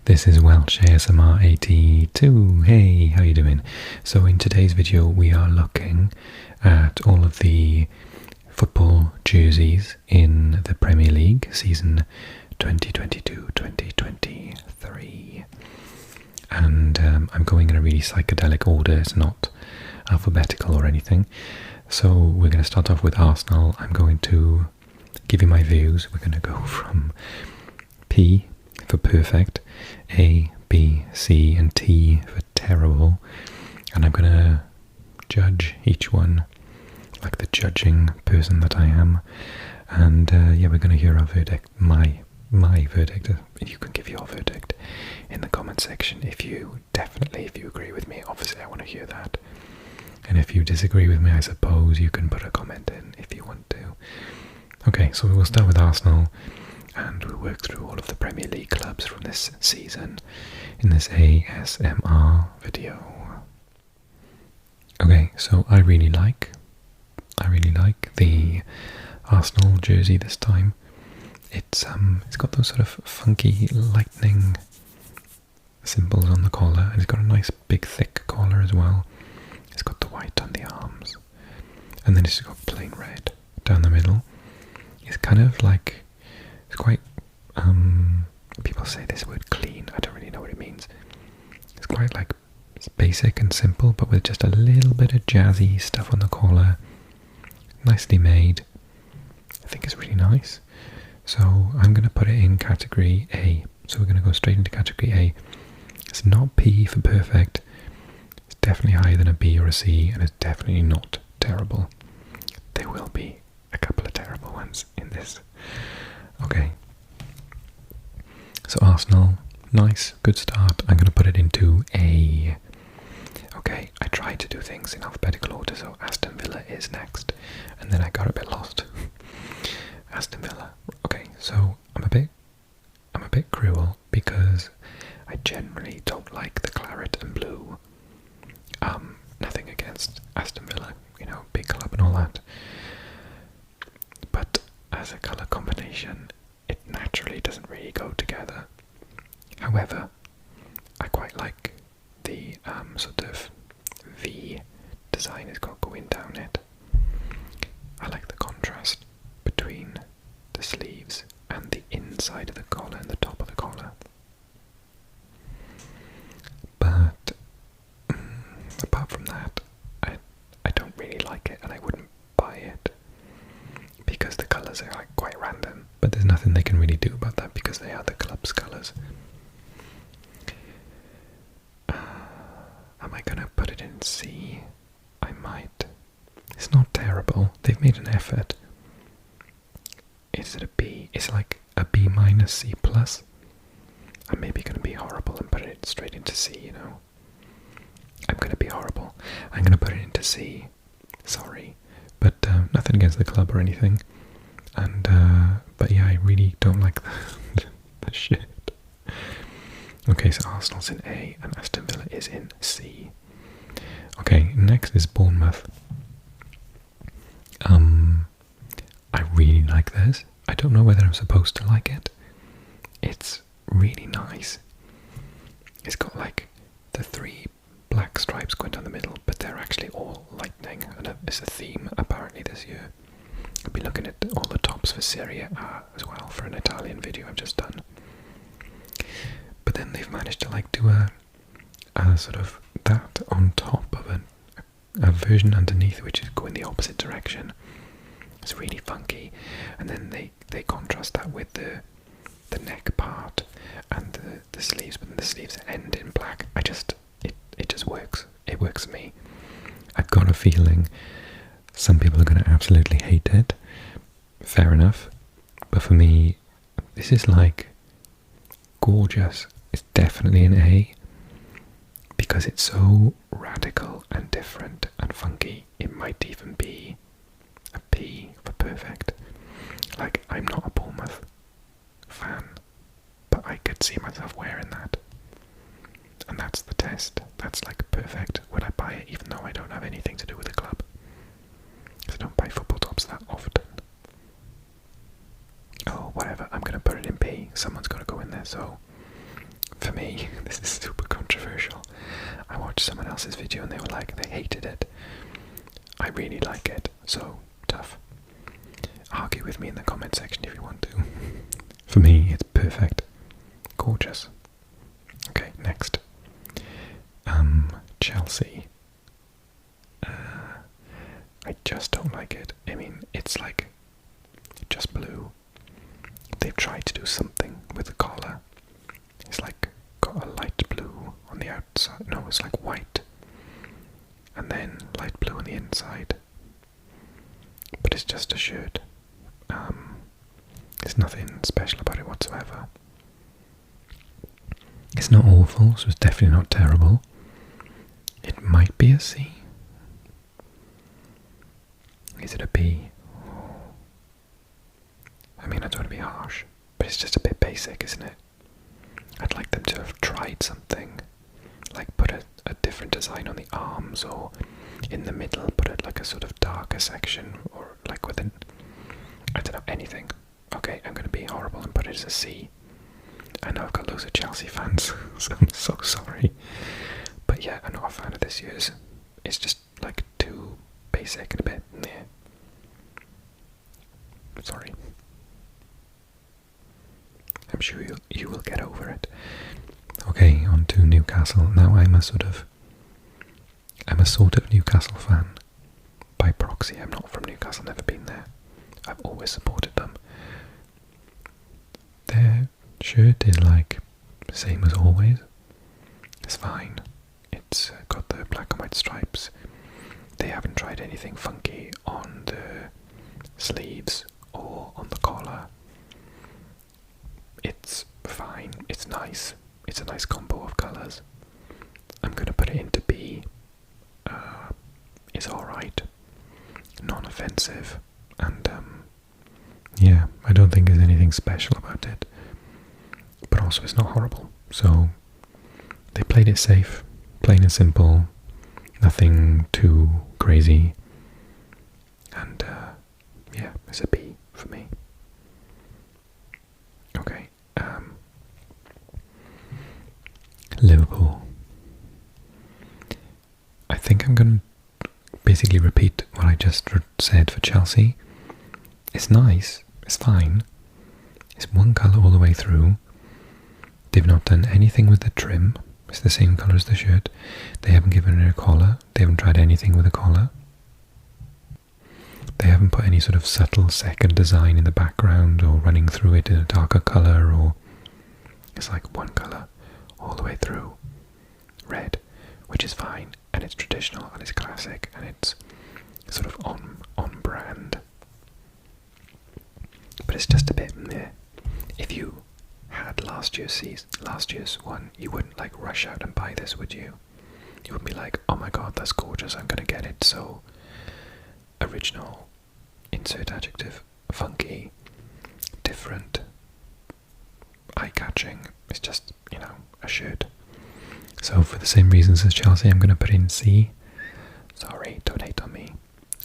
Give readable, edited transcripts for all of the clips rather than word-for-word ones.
This is Welsh ASMR 82. Hey, how you doing? So in today's video we are looking at all of the football jerseys in the Premier League season 2022-2023. And I'm going in a really psychedelic order, it's not alphabetical or anything. So we're going to start off with Arsenal. I'm going to give you my views. We're going to go from P for perfect, A, B, C and T for terrible, and I'm going to judge each one like the judging person that I am. And yeah, we're going to hear our verdict, my verdict. You can give your verdict in the comment section if you agree with me. Obviously I want to hear that, and if you disagree with me, I suppose you can put a comment in if you want to. Okay, so we'll start with Arsenal and we'll work through all of the Premier League clubs from this season in this ASMR video. Okay, so I really like the Arsenal jersey this time. It's got those sort of funky lightning symbols on the collar, and it's got a nice big thick collar as well. It's got the white on the arms, and then it's got plain red down the middle. It's kind of like, it's quite, people say this word clean, I don't really know what it means. It's quite like, it's basic and simple, but with just a little bit of jazzy stuff on the collar. Nicely made. I think it's really nice. So I'm going to put it in category A. So we're going to go straight into category A. It's not P for perfect. It's definitely higher than a B or a C, and it's definitely not terrible. There will be a couple of terrible ones in this. Okay. So Arsenal, nice, good start. I'm going to put it into A. Okay, I tried to do things in alphabetical order, so Aston Villa is next, and then I got a bit lost. Aston Villa. Okay, so I'm a bit cruel because I generally don't like the claret and blue. Nothing against Aston Villa, you know, big club and all that. But as a colour combination, it naturally doesn't really go together. However, I quite like the sort of V design it's got going down it. I like the contrast between the sleeves and the inside of the collar and the top of the collar. But apart from that, I don't really like it, and I wouldn't buy it because the colours are like quite random. But there's nothing they can really do about that because they are the club's colours. Am I gonna put it in C? I might. It's not terrible. They've made an effort. Is it a B? It's like a B minus C plus. I'm maybe gonna be horrible and put it straight into C, you know. I'm gonna be horrible. I'm gonna put it into C. Sorry. But nothing against the club or anything. And but yeah, I really don't like the shit. Okay, so Arsenal's in A and Aston Villa is in C. Okay, next is Bournemouth. I really like this. I don't know whether I'm supposed to like it. It's really nice. It's got like the 3 black stripes going down the middle, but they're actually all lightning, and it's a theme apparently this year. I'll be looking at all the tops for Serie A as well for an Italian video I've just done. But then they've managed to like do a sort of that on top of a version underneath, which is going the opposite direction. It's really funky, and then they contrast that with the neck part and the sleeves, but the sleeves end in black. It just works. It works for me. I've got a feeling some people are going to absolutely hate it. Fair enough, but for me, this is like gorgeous. It's definitely an A because it's so radical and different and funky. It might even be a P for perfect. Like, I'm not a Bournemouth fan, but I could see myself wearing that. And that's the test. That's like perfect. Would I buy it even though I don't have anything to do with the club? Because I don't buy football tops that often. Oh, whatever. I'm going to put it in P. Someone's got to go in there, so for me, this is super controversial. I watched someone else's video and they were like, they hated it. I really like it, so tough. Argue with me in the comment section if you want to. For me, it's perfect. Gorgeous. Okay, next. Chelsea. I just don't like it. I mean, it's like just blue. They've tried to do something with the collar. It's like got a light blue on the outside. No, it's like white. And then light blue on the inside. But it's just a shirt. There's nothing special about it whatsoever. It's not awful, so it's definitely not terrible. It might be a C. Is it a B? I mean, I don't want to be harsh, but it's just a bit basic, isn't it? I'd like them to have tried something, like put a different design on the arms, or in the middle put it like a sort of darker section, or like with an, I don't know, anything. Okay, I'm going to be horrible and put it as a C. I know I've got loads of Chelsea fans, so I'm so sorry. But yeah, I'm not a fan of this year's. It's just like too basic and a bit meh. Sorry. I'm sure you will get over it. Okay, on to Newcastle. Now I'm a sort of Newcastle fan. By proxy, I'm not from Newcastle, never been there. I've always supported them. Their shirt is like same as always. It's fine. It's got the black and white stripes. They haven't tried anything funky on the sleeves or on the collar. It's fine. It's nice. It's a nice combo of colours. I'm going to put it into B. It's alright. Non-offensive. And yeah, I don't think there's anything special about it. But also it's not horrible. So they played it safe, plain and simple, nothing too crazy. And yeah, it's a B for me. Okay. Liverpool. I think I'm going to basically repeat what I just said for Chelsea. It's nice, it's fine. It's one colour all the way through. They've not done anything with the trim. It's the same colour as the shirt. They haven't given it a collar. They haven't tried anything with a collar. They haven't put any sort of subtle second design in the background or running through it in a darker colour, or it's like one colour all the way through. Red, which is fine, and it's traditional and it's classic and it's sort of on brand. But it's just a bit meh. If you had last year's one, you wouldn't like rush out and buy this, would you? You would be like, oh my god, that's gorgeous, I'm gonna get it. So original, insert adjective, funky, different, eye-catching. It's just, you know, a shirt. So for the same reasons as Chelsea, I'm gonna put in C. Sorry, don't hate on me.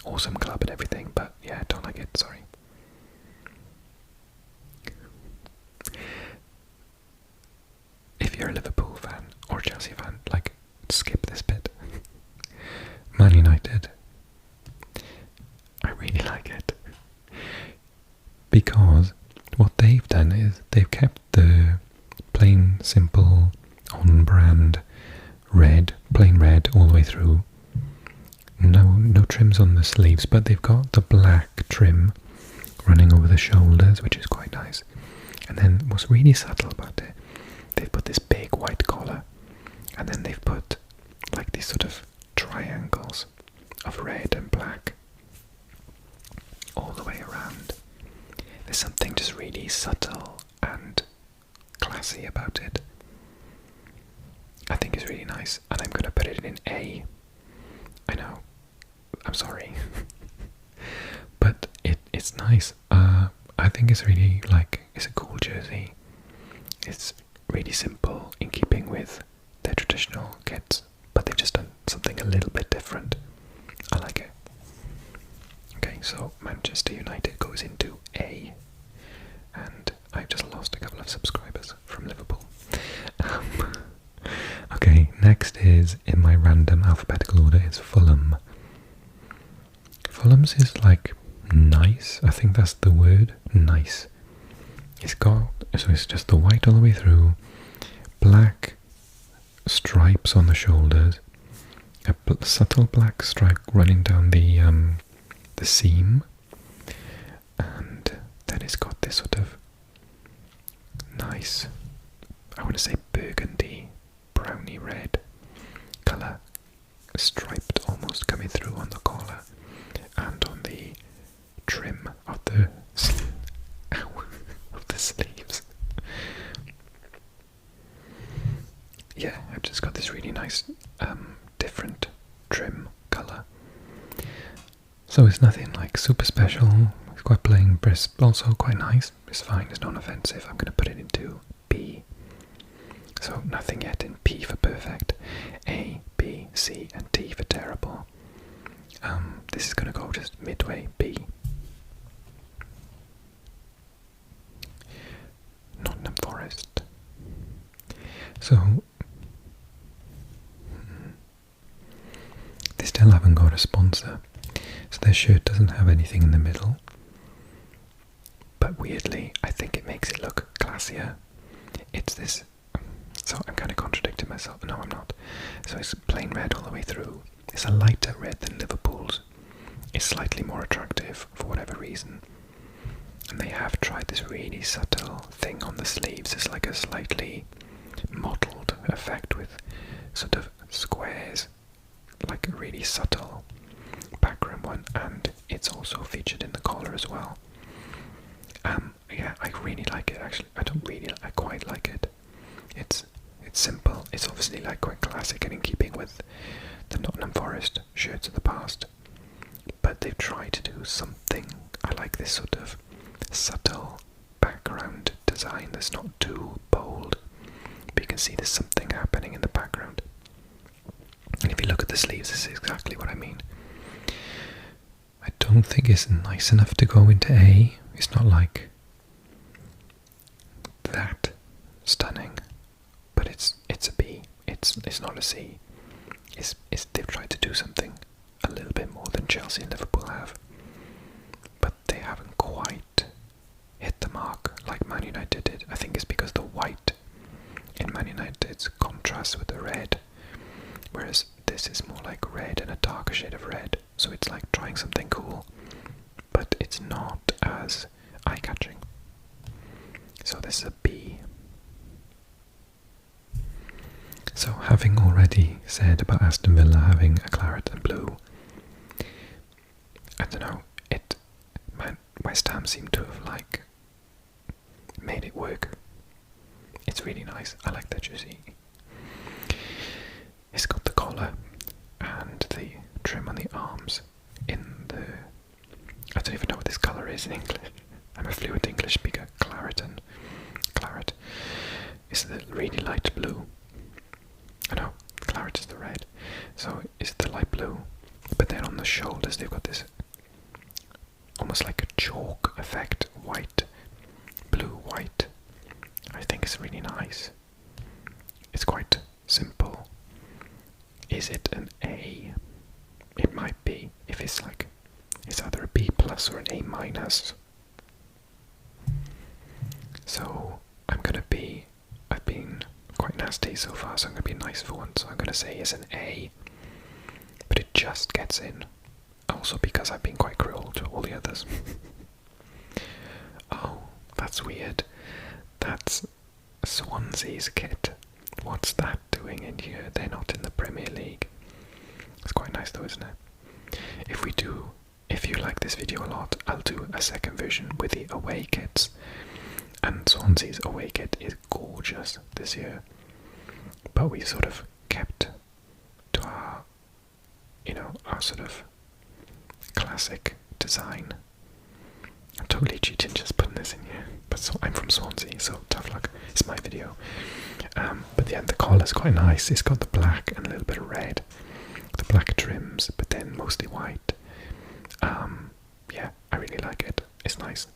Awesome club and everything, but yeah, don't like it, sorry. If you're a Liverpool fan or Chelsea fan, like, skip this bit. Man United. I really like it. Because what they've done is they've kept the plain, simple, on-brand red, plain red all the way through. No trims on the sleeves, but they've got the black trim running over the shoulders, which is quite nice. And then what's really subtle about it, they've put this big white collar, and then they've put like these sort of triangles of red and black all the way around. There's something just really subtle and classy about it. I think it's really nice, and I'm going to put it in A. I know, I'm sorry, but it's nice. I think it's really, like, it's a cool jersey. It's really simple, in keeping with their traditional kits, but they've just done something a little bit different. I like it. Okay, so Manchester United goes into A, and I've just lost a couple of subscribers from Liverpool. is in my random alphabetical order is Fulham. Fulham's is like nice, I think that's the word, nice. It's got, so it's just the white all the way through, black stripes on the shoulders, a subtle black stripe running down the seam, and then it's got this sort of nice, I want to say burgundy, browny red colour, striped almost coming through on the collar and on the trim of the of the sleeves. Yeah, I've just got this really nice different trim colour. So it's nothing like super special. It's quite plain, but also quite nice. It's fine, it's non-offensive. I'm going to put it into B. So nothing yet in P for perfect. A, B, C, and T for terrible. This is going to go just midway B. Nottingham Forest. So they still haven't got a sponsor, so their shirt doesn't have anything in the middle. But weirdly, I think it makes it look classier. It's this. So I'm kind of contradicting myself. No, I'm not. So it's plain red all the way through. It's a lighter red than Liverpool's. It's slightly more attractive for whatever reason. And they have tried this really subtle thing on the sleeves. It's like a slightly mottled effect with sort of squares, like a really subtle background one, and it's also featured in the collar as well. Yeah, I really like it actually. I quite like it. It's simple. It's obviously like quite classic and in keeping with the Nottingham Forest shirts of the past. But they've tried to do something. I like this sort of subtle background design that's not too bold, but you can see there's something happening in the background. And if you look at the sleeves, this is exactly what I mean. I don't think it's nice enough to go into A. It's not like that stunning, but it's a B. It's not a C. They've tried to do something a little bit more than Chelsea and Liverpool have, but they haven't quite hit the mark like Man United did. I think it's because the white in Man United's contrasts with the red, whereas this is more like red and a darker shade of red. So it's like trying something cool, but it's not as eye-catching. So this is a B. So having already said about Aston Villa having a claret and blue, I don't know, West Ham seemed to have like made it work. It's really nice. I like that jersey. It's got the collar and the trim on the arms in the, I don't even know what this colour is in English. I'm a fluent English speaker. Claret is the really light blue. I know, claret is the red. So it's the light blue, but then on the shoulders they've got this almost like a chalk effect, white, blue, white. I think it's really nice. It's quite simple. Is it an A? It might be, if it's like, it's either a B plus or an A minus. So I'm gonna be, I've been quite nasty so far, so I'm gonna be nice for once. So I'm gonna say it's an A, but it just gets in. Also because I've been quite cruel to all the others. Oh, that's weird. That's Swansea's kit. What's that doing in here? They're not in the Premier League. It's quite nice though, isn't it? If you like this video a lot, I'll do a second version with the away kits. And Swansea's away kit is gorgeous this year. But we sort of kept to our, our sort of classic design. I'm totally cheating just putting this in here, but so I'm from Swansea, so tough luck. It's my video. But yeah, the collar's quite nice. It's got the black and a little bit of red, the black trims, but then mostly white. Yeah, I really like it. It's nice.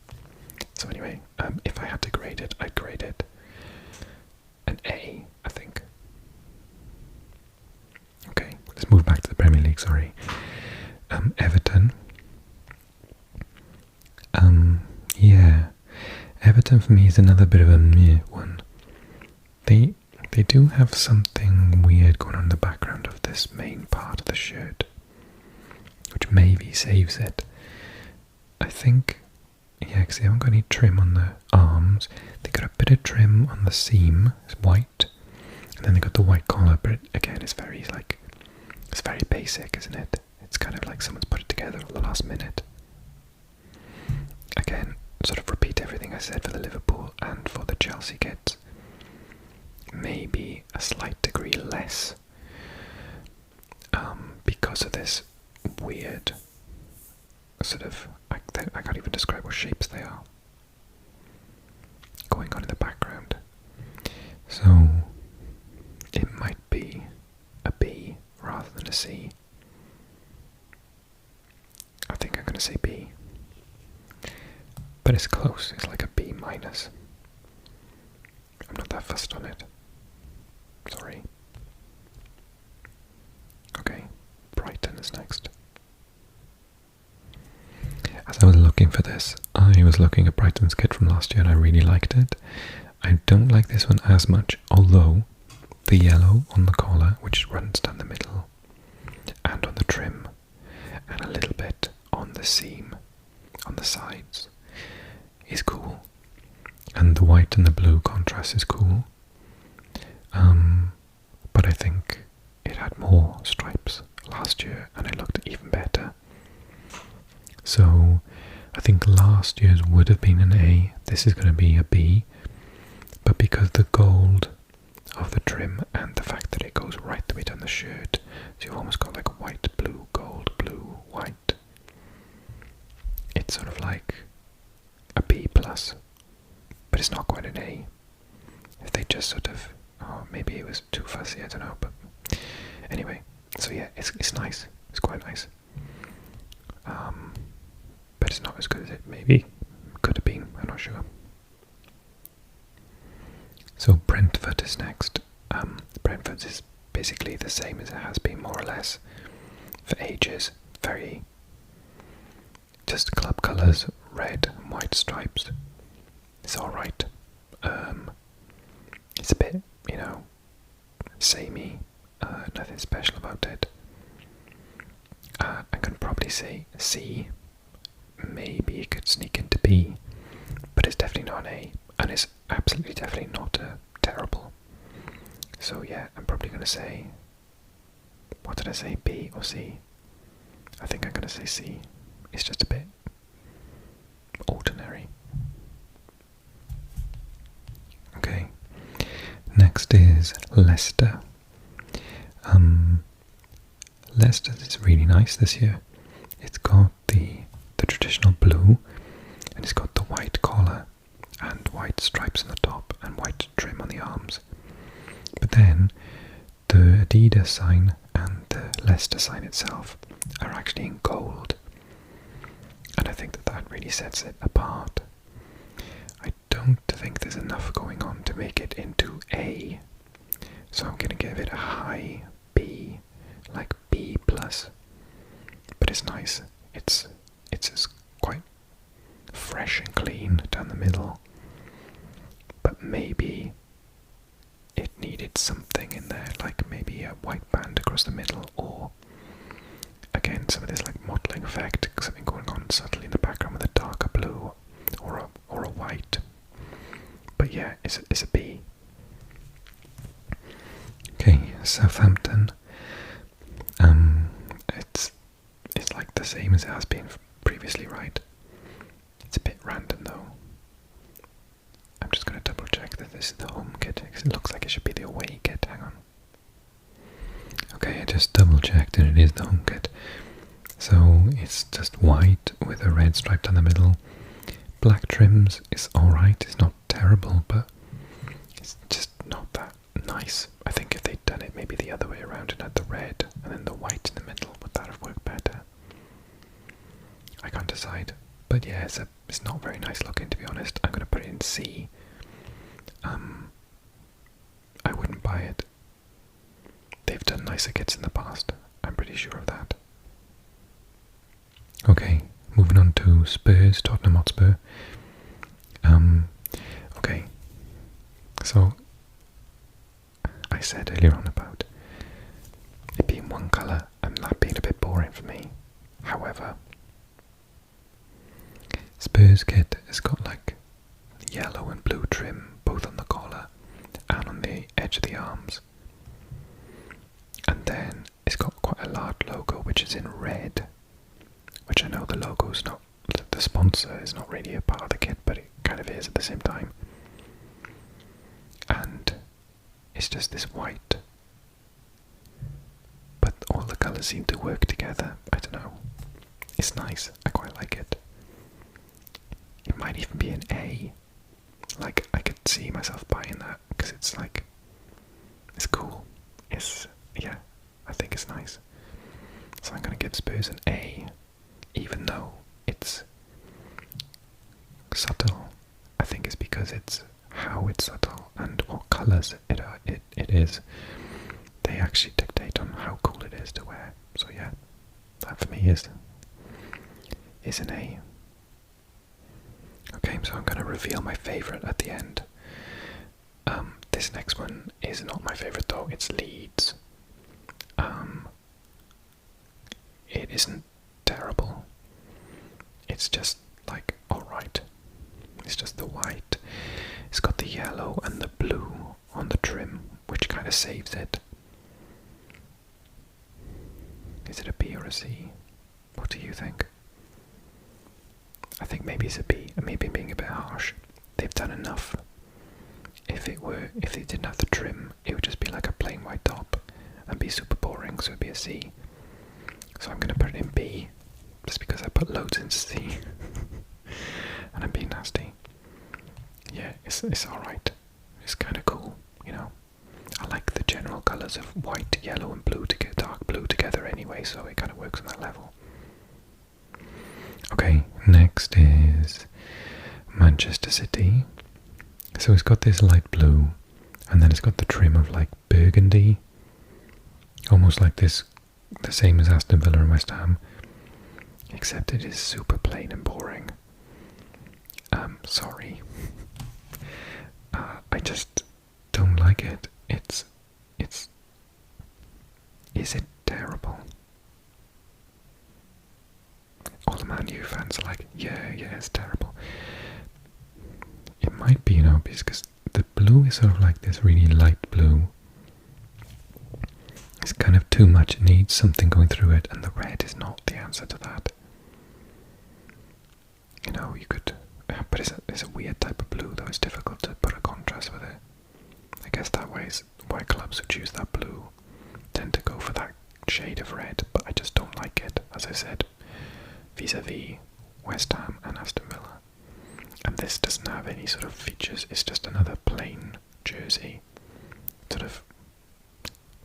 So anyway, if I had to grade it, I'd grade it an A, I think. sorry. Everton. Yeah, Everton for me is another bit of a meh one. They do have something weird going on in the background of this main part of the shirt, which maybe saves it. I think, yeah, because they haven't got any trim on the arms. They got a bit of trim on the seam, it's white, and then they got the white collar. But again, it's very basic, isn't it? It's kind of like someone's put it together at the last minute. Again, sort of repeat everything I said for the Liverpool and for the Chelsea kits. Maybe a slight degree less because of this weird sort of, I can't even describe what shapes they are going on in the background. So it might be a B rather than a C. I think I'm going to say B. But it's close, it's like a B minus. I'm not that fussed on it. Sorry. Okay, Brighton is next. As I was looking for this, I was looking at Brighton's kit from last year and I really liked it. I don't like this one as much, although the yellow on the collar, which runs down the middle, and on the trim, and a little bit on the seam, on the sides, is cool. And the white and the blue contrast is cool. But I think it had more stripes last year and it looked even better. So I think last year's would have been an A. This is going to be a B. But because the gold of the trim and the fact that it goes right the way down the shirt, so you've almost got like white, blue, gold, blue, white. It's sort of like a B plus, but it's not quite an A. If they just sort of, oh, maybe it was too fussy, I don't know, but anyway, so yeah, it's nice, it's quite nice, but it's not as good as it maybe could have been, I'm not sure. So Brentford is next. Brentford is basically the same as it has been more or less for ages, very just club colours, red and white stripes. It's alright. It's a bit, samey, nothing special about it. I can probably say C, maybe it could sneak into B, but it's definitely not an A, and it's absolutely definitely not terrible. So yeah, I'm probably going to say, what did I say, B or C? I think I'm going to say C. It's just a bit ordinary. Okay, next is Leicester. Leicester is really nice this year. It's got the traditional blue, and it's got the white collar and white stripes on the top and white trim on the arms. But then the Adidas sign and the Leicester sign itself are actually in gold, and I think that really sets it apart. I don't think there's enough going on to make it into A, so I'm going to give it a high B, like B plus. But it's nice. It's quite fresh and clean down the middle, but maybe it needed something in there, like maybe a white band across the middle, or again some of this like modelling effect, something going on subtly in the background with a darker blue or a white. But yeah, it's a B. Okay, Southampton. It's like the same as it has been previously, right? It's a bit random though. I'm just going to double check that this is the home kit, because it looks like it should be the away kit. Hang on. Okay, I just double checked and it is the home kit. So it's just white with a red stripe down the middle. Black trims is alright, it's not terrible, but it's just not that nice. I think if they'd done it maybe the other way around and had the red and then the white in the middle, would that have worked better? I can't decide. But yeah, it's not very nice looking, to be honest. I'm going to put it in C. I wouldn't buy it. They've done nicer kits in the past. I'm pretty sure of that. Okay, moving on to Spurs, Tottenham Hotspur. Okay, so I said earlier on about it being one colour and that being a bit boring for me. However, Spurs kit has got like yellow and blue trim both on the collar and on the edge of the arms. And then it's got quite a large logo which is in red, which I know the logo's not, the sponsor is not really a part of the kit, but it kind of is at the same time. And it's just this white, but all the colours seem to work together. I don't know. It's nice. I quite like it. It might even be an A. Like, I could see myself buying that because it's like, it's cool. Yeah, I think it's nice. So I'm going to give Spurs an A, even though it's subtle. I think it's because it's how it's subtle and what colours it is. They actually dictate on how cool it is to wear. So yeah, that for me is an A. Okay, so I'm going to reveal my favourite at the end. This next one is not my favourite though, it's Leeds. It isn't terrible. It's just like alright. It's just the white. It's got the yellow and the blue on the trim, which kind of saves it. Is it a B or a C? What do you think? I think maybe it's a B, and maybe I'm being a bit harsh. They've done enough. If they didn't have the trim, it would just be like a plain white top and be super boring, so it'd be a C. So I'm going to put it in B, just because I put loads in C. And I'm being nasty. Yeah, it's alright. It's kind of cool, you know. I like the general colours of white, yellow and blue together, dark blue together anyway, so it kind of works on that level. Okay, next is Manchester City. So it's got this light blue, and then it's got the trim of like burgundy, almost like this, the same as Aston Villa and West Ham, except it is super plain and boring. Sorry. I just don't like it. Is it terrible? All the Man U fans are like, yeah, it's terrible. It might be, you know, because the blue is sort of like this really light blue. It's kind of too much, it needs something going through it, and the red is not the answer to that. You know, you could, but it's a weird type of blue though, it's difficult to put a contrast with it. I guess that way is why clubs who choose that blue tend to go for that shade of red, but I just don't like it, as I said, vis-a-vis West Ham and Aston Villa. And this doesn't have any sort of features, it's just another plain jersey, sort of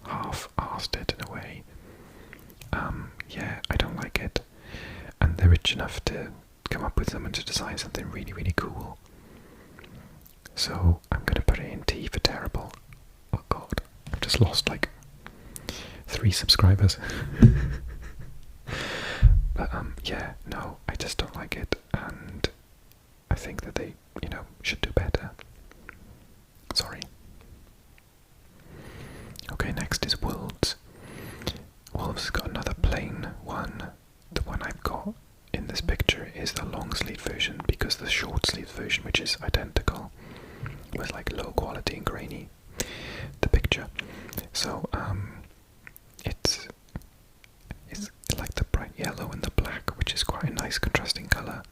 half-arsed it in a way. Yeah, I don't like it. And they're rich enough to come up with someone to design something really, really cool. So I'm going to put it in T for terrible. Oh god, I've just lost like 3 subscribers. But yeah, no, I just don't like it, and I think that they, you know, should do better. Sorry. Okay, next is Wolves. Wolves has got another plain one. The one I've got in this picture is the long sleeve version, because the short sleeve version, which is identical, was like low quality and grainy, the picture. So it's like the bright yellow and the black, which is quite a nice contrasting colour.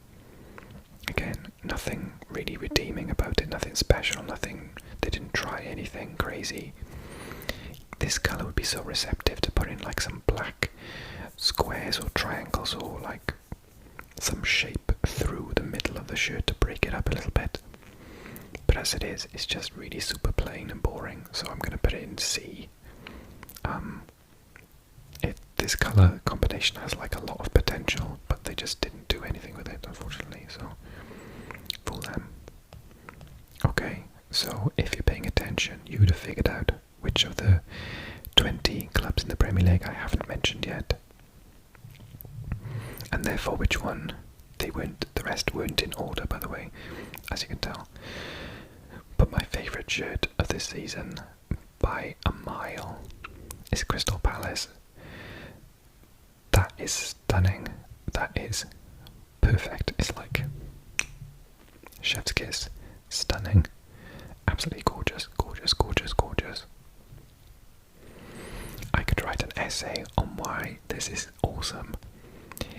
Again, nothing really redeeming about it, nothing special, nothing, they didn't try anything crazy. This colour would be so receptive to put in like some black squares or triangles or like some shape through the middle of the shirt to break it up a little bit. But as it is, it's just really super plain and boring, so I'm going to put it in C. This colour combination has like a lot of potential, but they just didn't do anything with it, unfortunately, so fool them. Okay, so if you're paying attention, you would have figured out which of the 20 clubs in the Premier League I haven't mentioned mentioned yet. And therefore which one they weren't, the rest weren't in order, by the way, as you can tell. But my favourite shirt of this season, by a mile, is Crystal Palace. That is stunning. That is perfect. It's like chef's kiss. Stunning. Absolutely gorgeous, gorgeous, gorgeous, gorgeous. I could write an essay on why this is awesome.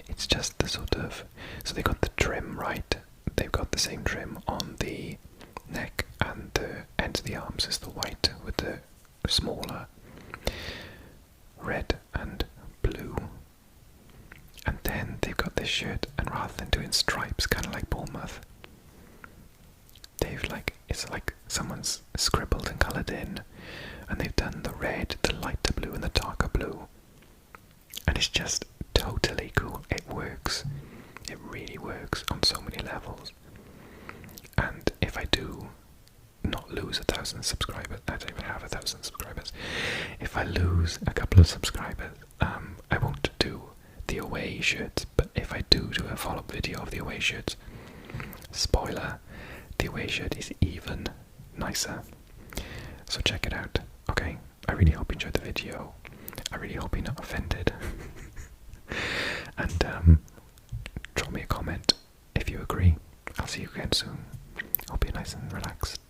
It's just the sort of, so they got the trim right. They've got the same trim on the neck and the ends of the arms as the white with the smaller red and blue. And then they've got this shirt, and rather than doing stripes, kind of like Bournemouth, they've it's like someone's scribbled and coloured in, and they've done the red, the lighter blue and the darker blue. And it's just totally cool. It works. It really works on so many levels. And if I do not lose 1,000 subscribers, I don't even have 1,000 subscribers. If I lose a couple of subscribers, I won't do the away shirts. But if I do a follow-up video of the away shirts, spoiler, the away shirt is even nicer. So check it out. Okay, I really hope you enjoyed the video. I really hope you're not offended. And drop me a comment if you agree. I'll see you again soon. Hope you're nice and relaxed.